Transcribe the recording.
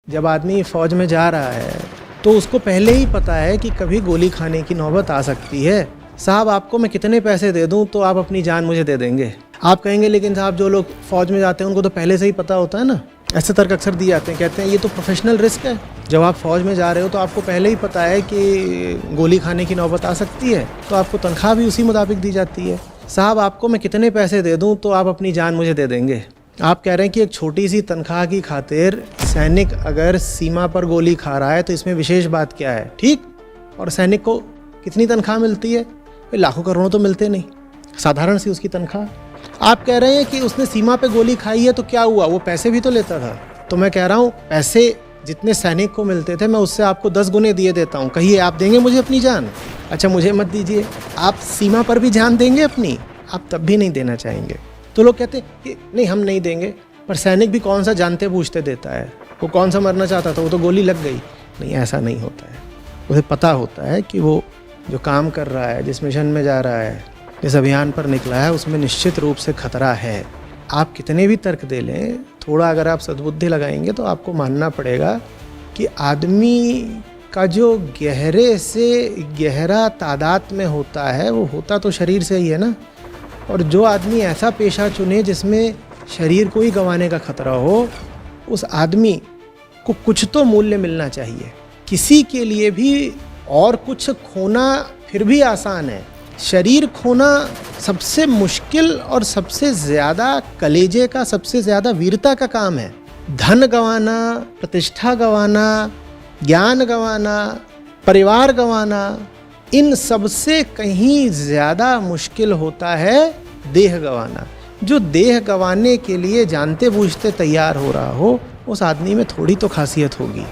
जब आदमी फ़ौज में जा रहा है तो उसको पहले ही पता है कि कभी गोली खाने की नौबत आ सकती है। साहब आपको मैं कितने पैसे दे दूं तो आप अपनी जान मुझे दे देंगे। आप कहेंगे लेकिन साहब जो लोग फ़ौज में जाते हैं उनको तो पहले से ही पता होता है ना। ऐसे तर्क अक्सर दिए जाते हैं, कहते हैं ये तो प्रोफेशनल रिस्क है। जब आप फ़ौज में जा रहे हो तो आपको पहले ही पता है कि गोली खाने की नौबत आ सकती है, तो आपको तनख्वाह भी उसी मुताबिक दी जाती है। साहब आपको मैं कितने पैसे दे दूं तो आप अपनी जान मुझे दे देंगे। आप कह रहे हैं कि एक छोटी सी तनख्वाह की खातिर सैनिक अगर सीमा पर गोली खा रहा है तो इसमें विशेष बात क्या है, ठीक। और सैनिक को कितनी तनख्वाह मिलती है? लाखों करोड़ों तो मिलते नहीं, साधारण सी उसकी तनख्वाह। आप कह रहे हैं कि उसने सीमा पे गोली खाई है तो क्या हुआ, वो पैसे भी तो लेता था। तो मैं कह रहा हूँ पैसे जितने सैनिक को मिलते थे मैं उससे आपको 10 गुने दिए देता हूँ। कहिए आप देंगे मुझे अपनी जान? अच्छा मुझे मत दीजिए, आप सीमा पर भी जान देंगे अपनी? आप तब भी नहीं देना चाहेंगे। तो लोग कहते हैं कि नहीं हम नहीं देंगे, पर सैनिक भी कौन सा जानते पूछते देता है, वो कौन सा मरना चाहता था, वो तो गोली लग गई। नहीं, ऐसा नहीं होता है। उसे पता होता है कि वो जो काम कर रहा है, जिस मिशन में जा रहा है, जिस अभियान पर निकला है, उसमें निश्चित रूप से खतरा है। आप कितने भी तर्क दे लें, थोड़ा अगर आप सद्बुद्धि लगाएंगे तो आपको मानना पड़ेगा कि आदमी का जो गहरे से गहरा तादाद में होता है वो होता तो शरीर से ही है ना। और जो आदमी ऐसा पेशा चुने जिसमें शरीर को ही गंवाने का खतरा हो, उस आदमी को कुछ तो मूल्य मिलना चाहिए। किसी के लिए भी और कुछ खोना फिर भी आसान है, शरीर खोना सबसे मुश्किल और सबसे ज़्यादा कलेजे का, सबसे ज़्यादा वीरता का काम है। धन गंवाना, प्रतिष्ठा गंवाना, ज्ञान गंवाना, परिवार गंवाना, इन सबसे कहीं ज़्यादा मुश्किल होता है देह गंवाना। जो देह गंवाने के लिए जानते बूझते तैयार हो रहा हो, उस आदमी में थोड़ी तो खासियत होगी।